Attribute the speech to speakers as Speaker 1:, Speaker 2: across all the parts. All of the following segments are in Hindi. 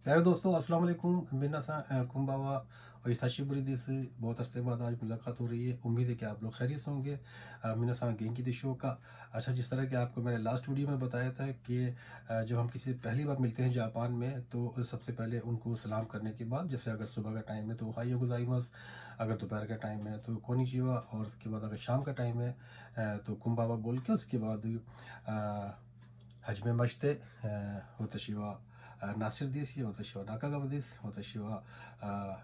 Speaker 1: प्यारे दोस्तों अस्सलाम वालेकुम मिन्ना सा कुंबावा और इसाशी दिस बहुत अरसे बाद आज मुलाकात हो रही है। उम्मीद है कि आप लोग खैरियत से होंगे। मिन्ना सा गेंकी दी शो का अच्छा, जिस तरह कि आपको मैंने लास्ट वीडियो में बताया था कि जब हम किसी से पहली बार मिलते हैं जापान में तो सबसे पहले उनको सलाम करने के बाद, जैसे अगर सुबह का टाइम है तो हाई गोजाइमस, अगर दोपहर का टाइम है तो कोनिचिवा, और उसके बाद अगर शाम का टाइम है तो कुंबावा बोल के उसके बाद हजमे मजते वतशी व नासिर दिस, या वतशी व नाकागावा दिस, वतशी व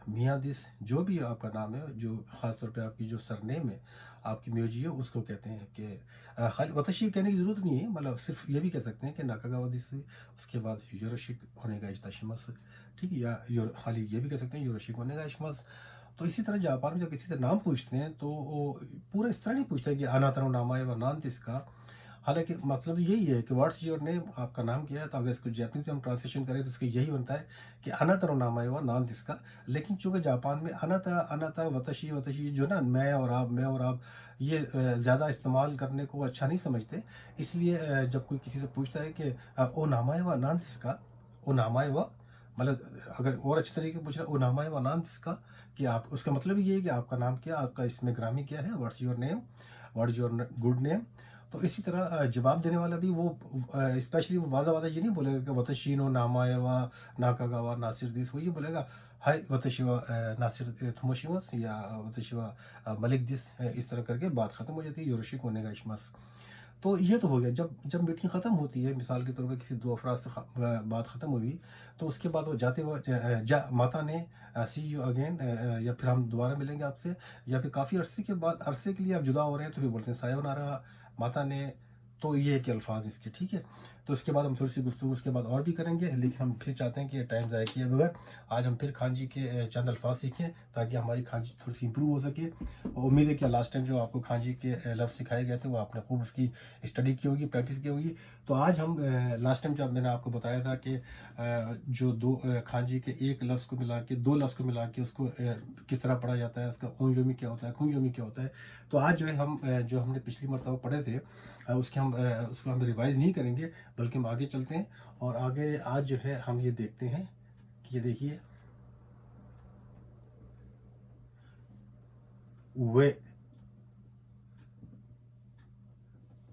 Speaker 1: मियाँ दिस, जो भी आपका नाम है, जो ख़ास तौर पे आपकी जो सरनेम है, आपकी म्योजी है, उसको कहते हैं कि खाली वतशी कहने की ज़रूरत नहीं है, मतलब सिर्फ ये भी कह सकते हैं कि नाकागावा दिस, उसके बाद योरोशिक होने का इश्ताशिमस, ठीक है, या खाली ये भी कह सकते हैं योरोशिक होने का इश्मस। तो इसी तरह जापान में जब किसी से नाम पूछते हैं तो वो पूरा इस तरह नहीं पूछते हैं कि अनातरो नामा है व नाम तिसका। हालाँकि मतलब यही है कि व्हाट्स योर नेम, आपका नाम क्या है? तो अगर इसको जैपनीज़ में हम ट्रांसलेशन करें तो इसका यही बनता है कि अनातरो नामाए वा नाम जिसका। लेकिन चूँकि जापान में अनाता, अनाता, वतशी, वतशी जो ना मैं और आप ये ज़्यादा इस्तेमाल करने को अच्छा नहीं समझते। इसलिए जब कोई किसी से पूछता है कि ओ नामाए वा नाम जिसका? ओ नामाए वा मतलब अगर और अच्छे तरीके से पूछ रहा है ओ नामाए वा नाम जिसका, कि आप उसका मतलब ये है कि आपका नाम क्या है? आपका इसमें ग्रामी क्या है? What's your name? What is your न गुड नेम? तो इसी तरह जवाब देने वाला भी वो स्पेशली वो वाज़ा-वाज़ा ये नहीं बोलेगा कि वतशी नो नामाए वा नाकागावा नासिर दिस, वो ये बोलेगा हाय वतशी वा नासिर तोमोशिमास, या वतशी वा मलिक दिस, इस तरह करके बात खत्म हो जाती है, योरोशिक ओनेगाशिमास। तो ये तो हो गया। जब जब मीटिंग ख़त्म होती है, मिसाल के तौर पे किसी 2 अफ़राद से बात ख़त्म हुई, तो उसके बाद वो जाते हुए जा माता ने सी यू अगेन, या फिर हम दोबारा मिलेंगे आपसे, या फिर काफ़ी अरसे के बाद, अरसे के लिए आप जुदा हो रहे हैं तो फिर बोलते हैं सायोनारा माता ने। तो ये है कि अल्फ़ाज़ इसके, ठीक है। तो उसके बाद हम थोड़ी-सी गुफ्तगू उसके बाद और भी करेंगे, लेकिन हम फिर चाहते हैं कि टाइम ज़ाया किए बगैर आज हम फिर खान जी के चंद अल्फ़ाज़ सीखें, ताकि हमारी खान जी थोड़ी-सी इम्प्रूव हो सके। और उम्मीद है कि लास्ट टाइम जो आपको खान जी के लफ्ज़ सिखाए गए थे, वो आपने खूब उसकी स्टडी की होगी, प्रैक्टिस की होगी। तो आज हम लास्ट टाइम जब मैंने आपको बताया था कि जो दो खान जी के एक लफ्ज़ को मिला के, दो लफ्ज़ को मिला के उसको किस तरह पढ़ा जाता है, उसका ऊंजोमी क्या होता है, खूंजोमी क्या होता है। तो आज जो है हम जो हमने पिछली मरतबा पढ़े थे, उसको हम रिवाइज़ नहीं करेंगे, बल्कि हम आगे चलते हैं। और आगे आज जो है हम ये देखते हैं कि ये देखिए, वे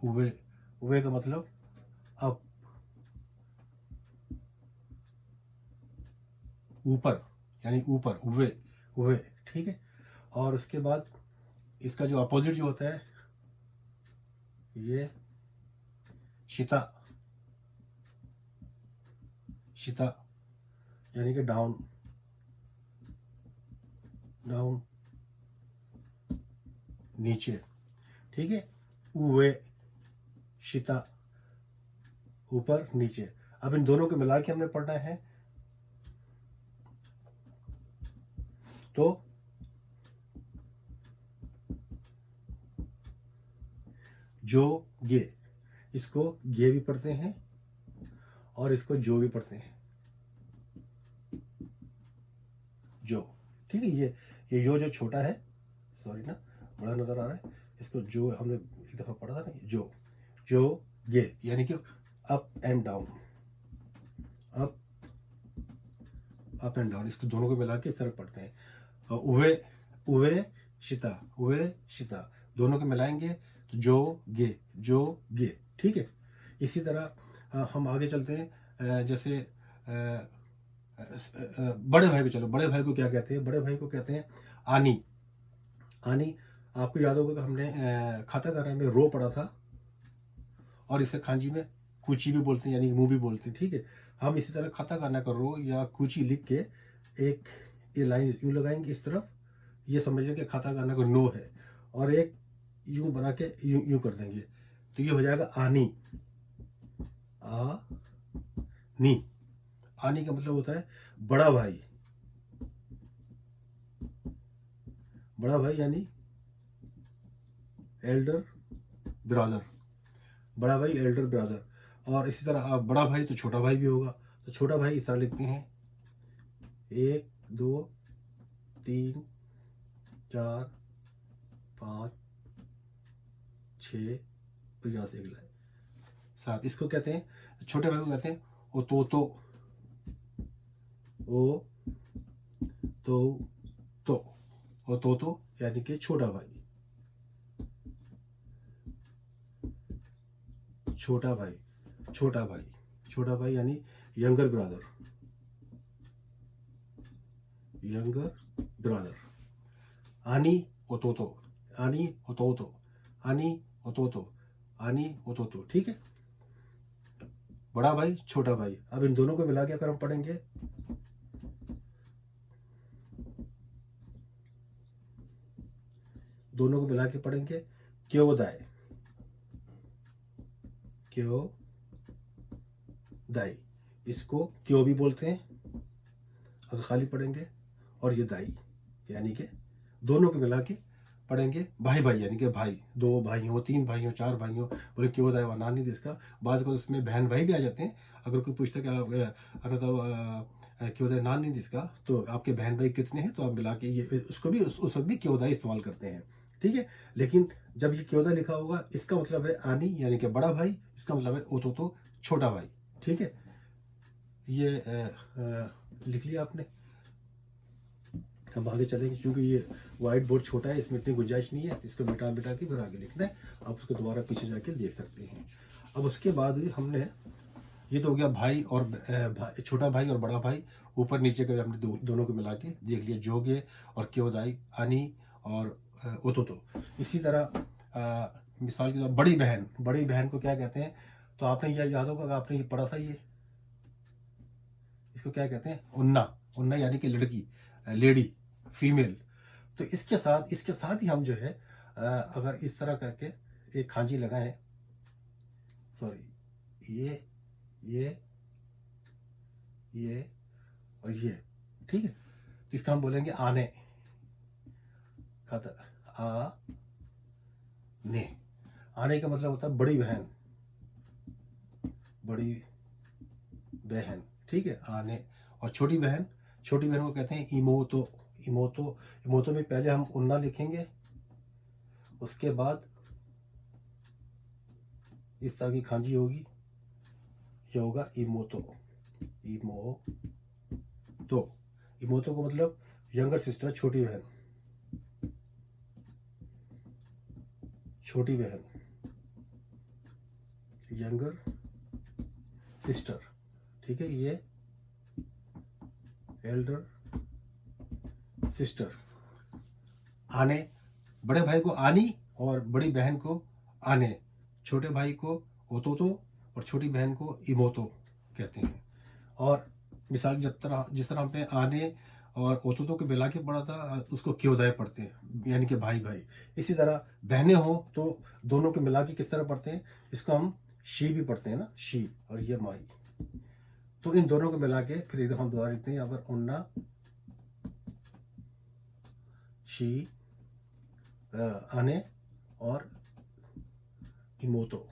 Speaker 1: वे वे का मतलब अब, ऊपर, यानी ऊपर, वे, ठीक है। और उसके बाद इसका जो अपोजिट जो होता है, ये शिता, शिता यानी कि डाउन, डाउन, नीचे, ठीक है। वे, शिता, ऊपर नीचे। अब इन दोनों को मिला के हमने पढ़ना है। तो जो गे, इसको गे भी पढ़ते हैं और इसको जो भी पढ़ते हैं, जो, ठीक है। ये यो जो छोटा है, सॉरी ना, बड़ा नजर आ रहा है, इसको जो हमने एक दफा पढ़ा था ना, जो गे यानी कि up and down, up up and down, इसको दोनों को मिला के इस तरह पढ़ते हैं। और उवे, उवे शिता, उवे शिता, दोनों को मिलाएंगे तो जो गे, ठीक है। इसी तरह हम आगे चलते हैं। जैसे बड़े भाई को, चलो बड़े भाई को क्या कहते हैं? बड़े भाई को कहते हैं आनी, आनी। आपको याद होगा कि हमने खाता खाना में रो पढ़ा था, और इसे खांजी में कूची भी बोलते हैं, यानी मुंह भी बोलते हैं, ठीक है। हम इसी तरह खाता खाना का रो या कूची लिख के एक ये लाइन यूँ लगाएंगे इस तरफ, ये समझिए कि खाता खाना का नो है, और एक यूँ बना के यूँ यूँ कर देंगे, तो ये हो जाएगा आनी, आ नी। आनी का मतलब होता है बड़ा भाई, बड़ा भाई यानी एल्डर ब्रदर, बड़ा भाई एल्डर ब्रदर। और इसी तरह आप बड़ा भाई तो छोटा भाई भी होगा, तो छोटा भाई इस तरह लिखते हैं, एक, दो, तीन, चार, पाँच, छः, और यहाँ से एक लाइन, सात। इसको कहते हैं, छोटे भाई को कहते हैं ओ तो, ओ तो और तो यानी कि छोटा भाई, छोटा भाई, छोटा भाई, छोटा भाई यानी यंगर ब्रदर, यंगर ब्रदर। आनी ओतोतो, आनी ओतोतो, आनी ओतोतो, आनी ओतोतो, ठीक है। बड़ा भाई छोटा भाई, अब इन दोनों को मिला के अगर हम पढ़ेंगे, दोनों को मिला के पढ़ेंगे क्योदाई, क्योदाई, इसको क्यों भी बोलते हैं अगर खाली पढ़ेंगे, और ये दाई यानी कि दोनों को मिला के पढ़ेंगे भाई भाई, यानी कि भाई, दो भाई हो, तीन भाई हो, चार भाई हो, बोले क्यों दाई व नानी जिसका, बाज़ को उसमें बहन भाई भी आ जाते हैं। अगर कोई पूछता है कि आप क्यों दाई नानी जिसका, तो आपके बहन भाई कितने हैं, तो आप मिला के ये उसको भी उस वक्त भी क्यों दाई इस्तेमाल करते हैं, ठीक है। लेकिन जब ये क्यों दाई लिखा होगा, इसका मतलब है आनी यानी कि बड़ा भाई, इसका मतलब है ओतो तो छोटा भाई, ठीक है। ये लिख लिया आपने। हम आगे चलेंगे, क्योंकि ये वाइट बोर्ड छोटा है, इसमें इतनी गुंजाइश नहीं है, इसको मिटा मिटा के फिर आगे लिखना है। आप उसको दोबारा पीछे जाके देख सकते हैं। अब उसके बाद हमने, ये तो हो गया भाई और छोटा भाई और बड़ा भाई, ऊपर नीचे का हमने दोनों को मिला के देख लिया, जोगे और क्योदाई, आनी और ओतोतो। इसी तरह मिसाल के तौर बड़ी बहन, बड़ी बहन को क्या कहते हैं, तो आपने यह याद होगा, आपने ये पढ़ा था, ये इसको क्या कहते हैं, उन्ना, उन्ना यानी कि लड़की, लेडी, फीमेल। तो इसके साथ ही हम जो है अगर इस तरह करके एक खांजी लगाएं, सॉरी, ये और ये, ठीक है। तो इसका हम बोलेंगे आने, आने, आने का मतलब होता है बड़ी बहन, बड़ी बहन, ठीक है, आने। और छोटी बहन, छोटी बहन को कहते हैं इमोतो, इमोतो। इमोतो में पहले हम उन्ना लिखेंगे, उसके बाद इस तरह की खांजी होगी, ये होगा इमोतो, इमोतो। इमोतो को मतलब यंगर सिस्टर, छोटी बहन, छोटी बहन, यंगर सिस्टर, ठीक है। ये एल्डर सिस्टर। आने, बड़े भाई को आनी और बड़ी बहन को आने, छोटे भाई को ओतोतो और छोटी बहन को इमोतो कहते हैं। और मिसाल जिस तरह हमने आने और ओतोतो को मिला के पढ़ा था, उसको क्योदाई पढ़ते हैं, यानी कि भाई भाई। इसी तरह बहनें हो तो दोनों को मिला के किस तरह पढ़ते हैं, इसको हम शी भी पढ़ते हैं ना, शी, और ये माई। तो इन दोनों को मिला के फिर एकदम हम दोबारा लिखते हैं यहाँ पर उन्ना, शी, आने और इमोतो,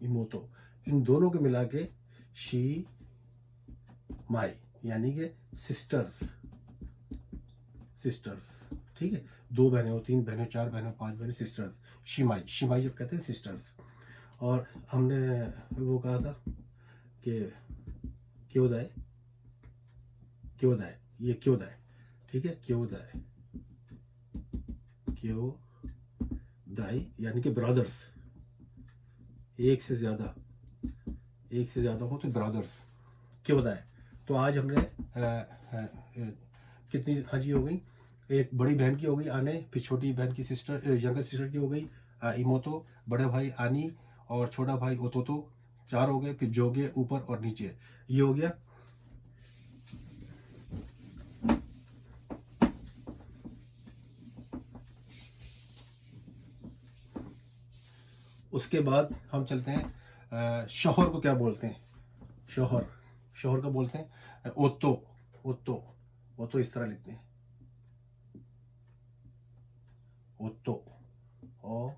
Speaker 1: इमोतो। इन दोनों को मिला के शी माई, यानी कि सिस्टर्स, सिस्टर्स, ठीक है। दो बहनें हो, तीन बहनें, चार बहनें, पांच बहनें, सिस्टर्स, शिमाई, शिमाई जब कहते हैं सिस्टर्स। और हमने वो कहा था कि क्योदाई, क्योदाई, ये क्योदाई, ठीक है, क्योदाई, क्योदाई यानी कि ब्रदर्स, एक से ज्यादा हो तो ब्रदर्स, क्योदाई। तो आज हमने कितनी खांजी हो गई, एक बड़ी बहन की हो गई आने, फिर छोटी बहन की सिस्टर, यंगर सिस्टर की हो गई इमोतो, बड़े भाई आनी और छोटा भाई ओतोतो, चार हो गए। फिर जोगे ऊपर और नीचे, ये हो गया। उसके बाद हम चलते हैं शोहर को क्या बोलते हैं, शोहर, शोहर को बोलते हैं ओतो, ओतो, ओतो इस तरह लिखते हैं, ओतो, ओ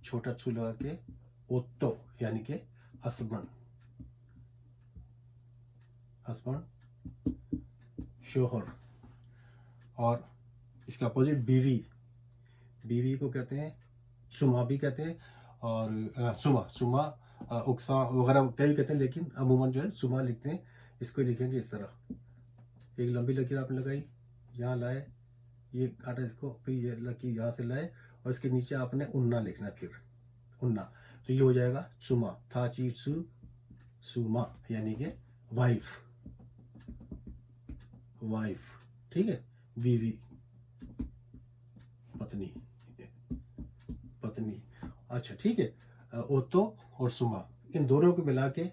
Speaker 1: छोटा छू लगा के ओतो, यानी कि हस्बैंड, हस्बैंड, शोहर। और इसका अपोजिट बीवी, बीवी को कहते हैं सुमा भी कहते हैं, और सुमा, सुमा, उक्सा वगैरह कई कहते हैं, लेकिन अमूमन जो है सुमा लिखते हैं, इसको लिखेंगे इस तरह, एक लंबी लकीर आपने लगाई, यहाँ लाए, ये काटा इसको, फिर ये लकीर यहाँ से लाए और इसके नीचे आपने उन्ना लिखना, फिर उन्ना, तो ये हो जाएगा सुमा, था ची सु सुमा, यानी कि वाइफ, वाइफ, ठीक है, बीवी, पत्नी, पत्नी। अच्छा ठीक है, ओतो और सुमा, इन दोनों को मिला के,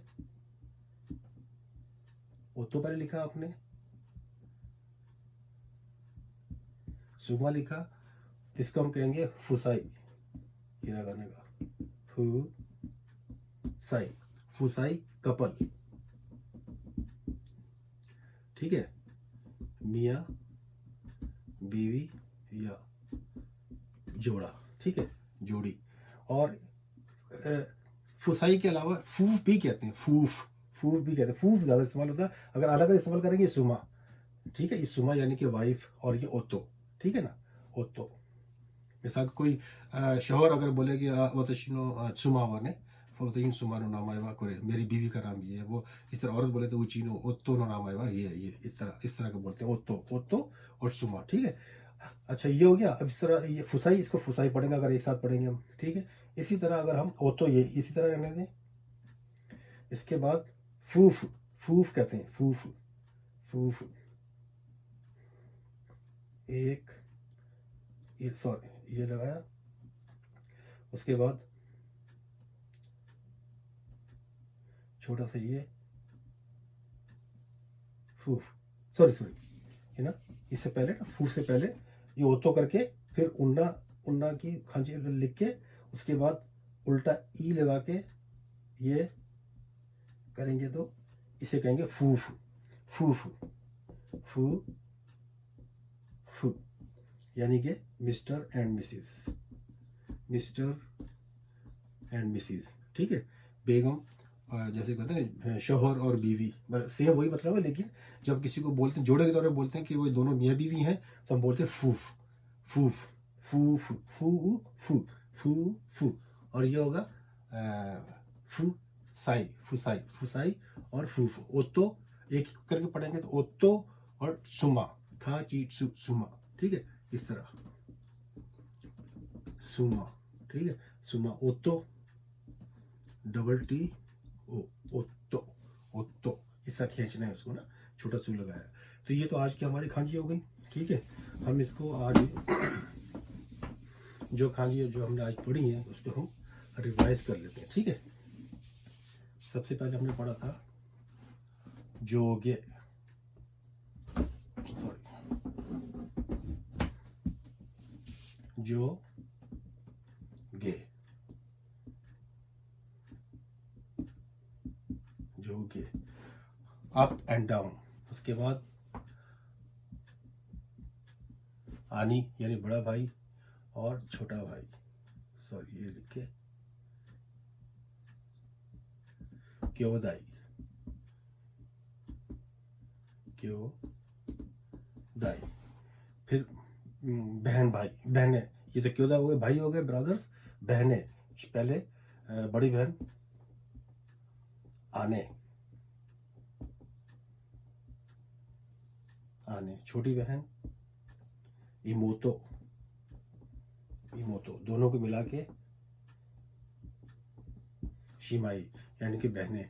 Speaker 1: ओतो पहले लिखा आपने, सुमा लिखा, इसको हम कहेंगे फुसाई, हिरागाना का फु साई, फुसाई कपल, ठीक है, मियाँ बीवी या जोड़ा, ठीक है, जोड़ी। और फुसाई के अलावा फूफ भी कहते हैं, फूफ, फूफ भी कहते हैं, फूफ ज़्यादा इस्तेमाल होता है, अगर अलग अलग इस्तेमाल करेंगे सुमा, ठीक है, ये सुमा यानी कि वाइफ, और ये ओतो, ठीक है ना, ओतो। मिसाल कोई शोहर अगर बोले कि वतशिनो सुमा वाने वतशिन सुमा नो नाम आएगा करे, मेरी बीवी का नाम ये है, वो इस तरह औरत बोले तो उचिनो ओत्तो नो नाम आएगा, ये इस तरह का बोलते हैं, ओत्तो, ओत्तो और सुमा, ठीक है। अच्छा ये हो गया। अब इस तरह ये फुसाई, इसको फुसाई पढ़ेंगे अगर एक साथ पढ़ेंगे हम, ठीक है। इसी तरह अगर हम ओतो, ये इसी तरह रहने दें। इसके बाद फूफ, फूफ कहते हैं, फूफ, फूफ, एक सॉरी ये लगाया, उसके बाद छोटा सा ये फूफ, सॉरी है ना, इससे पहले ना, फूफ से पहले ये ओतो करके, फिर उन्ना, उन्ना की खांची लिख के, उसके बाद उल्टा ई लगा के ये करेंगे तो इसे कहेंगे फूफ, फूफ, फू फू, यानी कि mister and Mrs, mister and Mrs, ठीक है। बेगम, जैसे कहते हैं शोहर और बीवी, सेम वही मतलब है, लेकिन जब किसी को बोलते हैं जोड़े के तौर पे बोलते हैं कि वो दोनों मियाँ बीवी हैं, तो हम बोलते हैं फूफ, फूफ, फूफ, फू फू, फू फू, और ये होगा फू साई, फुसाई, फुसाई और फूफ। ओतो एक करके पढ़ेंगे तो ओतो और सुमा, था ची सु सुमा, ठीक है, इस तरह सुमा, ठीक है, सुमा, ओतो, डबल टी ओ, ओतो, ओतो, इसका खींचना है उसको ना, छोटा सू लगाया। तो ये तो आज की हमारी खांजी हो गई, ठीक है। हम इसको आज जो खांजी जो हमने आज पढ़ी है उसको हम रिवाइज कर लेते हैं, ठीक है। सबसे पहले हमने पढ़ा था जोगे, सॉरी, जो गे, जोगे, अप एंड डाउन। उसके बाद आनी यानी बड़ा भाई और छोटा भाई, सॉरी ये लिखे, क्योदाई, क्योदाई। फिर बहन भाई, बहनें, ये तो क्योदा हो गए, भाई हो गए, ब्रदर्स, बहनें, पहले बड़ी बहन आने, आने, छोटी बहन इमोतो, इमोतो, दोनों को मिला के शिमाई यानी कि बहनें,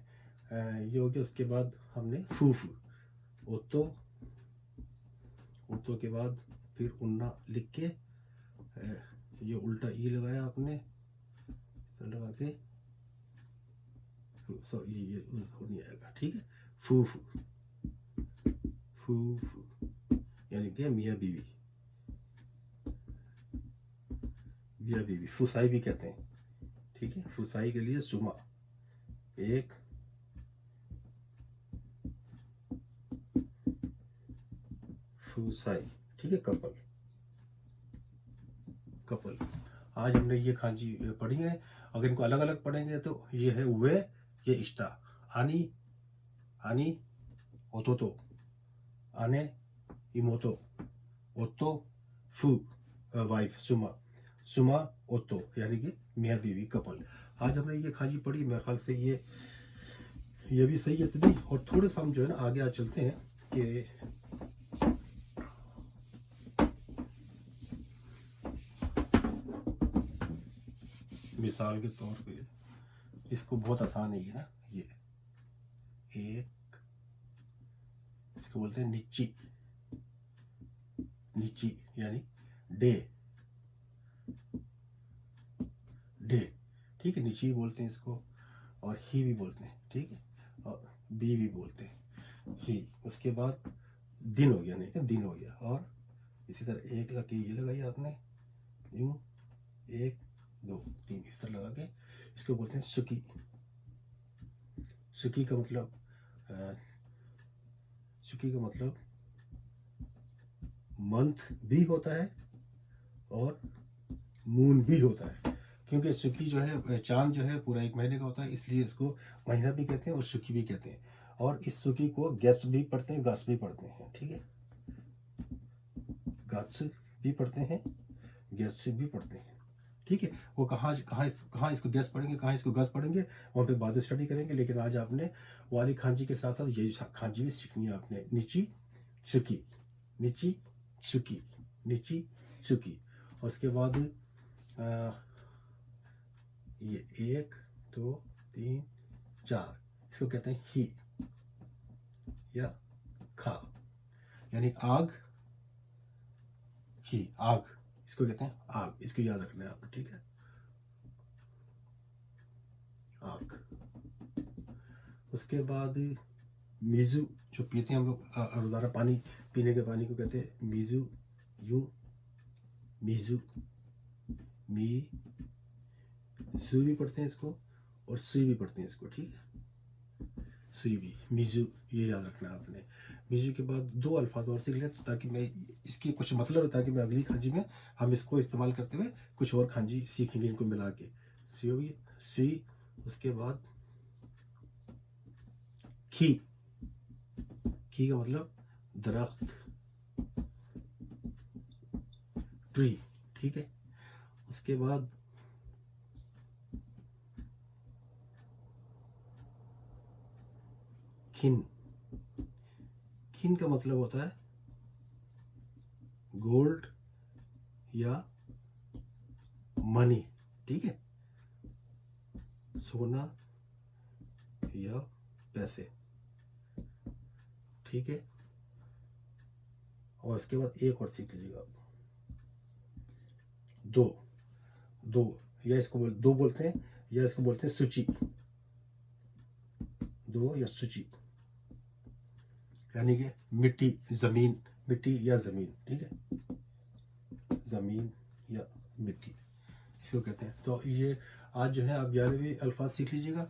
Speaker 1: ये हो गया। उसके बाद हमने फूफ, ओतो, ओतो के बाद फिर उन्ना लिख के ये उल्टा ई लगाया आपने, लगा के, सॉरी ये हो नहीं आएगा, ठीक है। फूफ, फूफ यानी कि मियाँ बीवी, मियाँ बीवी, फुसाई भी कहते हैं, ठीक है। फुसाई के लिए सुमा, एक, फुसाई, ठीक है, कपल, कपल। आज हमने ये खांजी पढ़ी है। अगर इनको अलग अलग पढ़ेंगे तो ये है वे, ये इश्ता, आनी, आनी, ओतोतो, आने, इमोतो, ओतो, फू वाइफ, सुमा, सुमा, ओतो यानी कि मियाँ बीवी, कपल। आज हमने ये खांजी पढ़ी, मेरे ख्याल से ये ये भी सही है इतनी। और थोड़े सा हम जो है ना आगे आज चलते हैं कि मिसाल के तौर पे इसको बहुत आसान है ये ना, ये एक, इसको बोलते हैं नीची, नीची यानी डे, डे, ठीक है, नीची भी बोलते हैं इसको, और ही भी बोलते हैं, ठीक है, और बी भी बोलते हैं, ही। उसके बाद दिन हो गया, नहीं क्या, दिन हो गया। और इसी तरह एक लगा के ये लगाई आपने, यूं, एक दो तीन, इस तरह लगा के इसको बोलते हैं सुकी। सुकी का मतलब सुकी का मतलब मंथ भी होता है और मून भी होता है, क्योंकि सुकी जो है चांद जो है पूरा एक महीने का होता है, इसलिए इसको महीना भी कहते हैं और सुकी भी कहते हैं। और इस सुकी को गैस भी पढ़ते हैं, गस भी पढ़ते हैं, ठीक है, गस भी पढ़ते हैं, गैस भी पढ़ते हैं, ठीक है। वो कहाँ कहाँ इसको गैस पढ़ेंगे, कहाँ इसको गस पढ़ेंगे, वहाँ पे बाद में स्टडी करेंगे। लेकिन आज आपने वाली खांजी के साथ साथ यही खांजी भी सीखनी है आपने, नीची सुकी, नीची सुकी, नीची सुकी। और उसके बाद ये एक दो तीन चार, इसको कहते हैं ही या खा, यानी आग, ही, आग, इसको कहते हैं आग, इसको याद रखना है आपको, ठीक है, आग। उसके बाद मीजू, जो पीते हैं हम लोग रोजाना पानी, पीने के पानी को कहते हैं मीजू, यू, मीजू, मी, सू भी पढ़ते हैं इसको और सुई भी पढ़ते हैं इसको, ठीक है, सुई भी, मीजू, ये याद रखना है आपने। मीजू के बाद दो अल्फाज और सीख लें ताकि मैं इसकी कुछ मतलब है, ताकि मैं अगली खांजी में हम इसको इस्तेमाल करते हुए कुछ और खांजी सीखेंगे इनको मिला के। सी होगी, सुई। उसके बाद खी, खी का मतलब दरख्त, ट्री, ठीक है। उसके बाद खिन, खिन का मतलब होता है गोल्ड या मनी, ठीक है, सोना या पैसे, ठीक है। और इसके बाद एक और सीख लीजिएगा आप, दो, दो, या इसको दो बोलते हैं, या इसको बोलते हैं सूची, दो या सूची, यानी कि मिट्टी, जमीन, मिट्टी या जमीन, ठीक है, जमीन या मिट्टी, इसको कहते हैं। तो ये आज जो है आप 11वीं अल्फाज सीख लीजिएगा,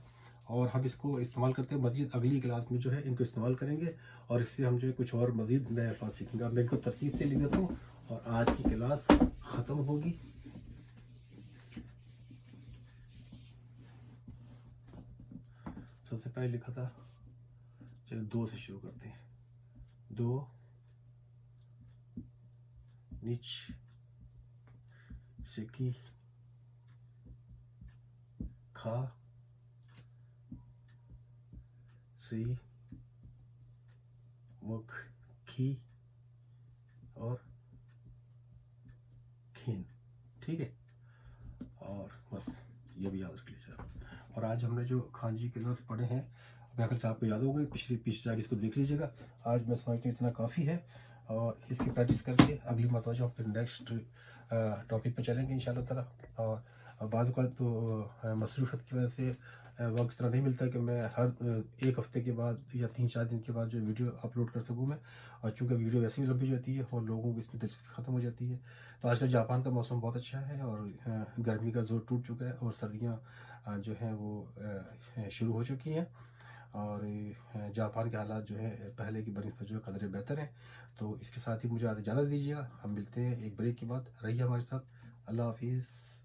Speaker 1: और हम इसको इस्तेमाल करते हैं मज़ीद अगली क्लास में जो है इनको इस्तेमाल करेंगे, और इससे हम जो है कुछ और मज़ीद नए अल्फाज सीखेंगे। अब मैं इनको तरतीब से लिख देता हूँ और आज की क्लास ख़त्म होगी। सबसे पहले लिखा था, चलो दो से शुरू करते हैं, दो, नीच, सिकी, खा, सी, मुख, खी और खीन, ठीक है। और बस ये भी याद रख लीजिए। और आज हमने जो खांजी के लफ्ज़ पढ़े हैं, मेरे ख्याल से आपको याद होंगे, पिछले जाके इसको देख लीजिएगा। आज मैं समझता हूँ इतना काफ़ी है, और इसकी प्रैक्टिस करके अगली मरतबा जो हम फिर नेक्स्ट टॉपिक पे चलेंगे इंशाल्लाह ताला। और बाद तो मसरूफ़त की वजह से वक्त इतना नहीं मिलता कि मैं हर एक हफ़्ते के बाद या 3-4 दिन के बाद जो वीडियो अपलोड कर सकूँ मैं, और चूँकि वीडियो वैसे भी लंबी जाती है और लोगों को इसमें दिलचस्पी ख़त्म हो जाती है। तो आजकल जापान का मौसम बहुत अच्छा है, और गर्मी का जोर टूट चुका है, और सर्दियाँ जो हैं वो शुरू हो चुकी हैं, और जापान के हालात जो है पहले की बनिस्बत जो है कदरे बेहतर हैं। तो इसके साथ ही मुझे इजाज़त दीजिएगा, हम मिलते हैं एक ब्रेक के बाद। रहिए हमारे साथ, अल्लाह हाफिज़।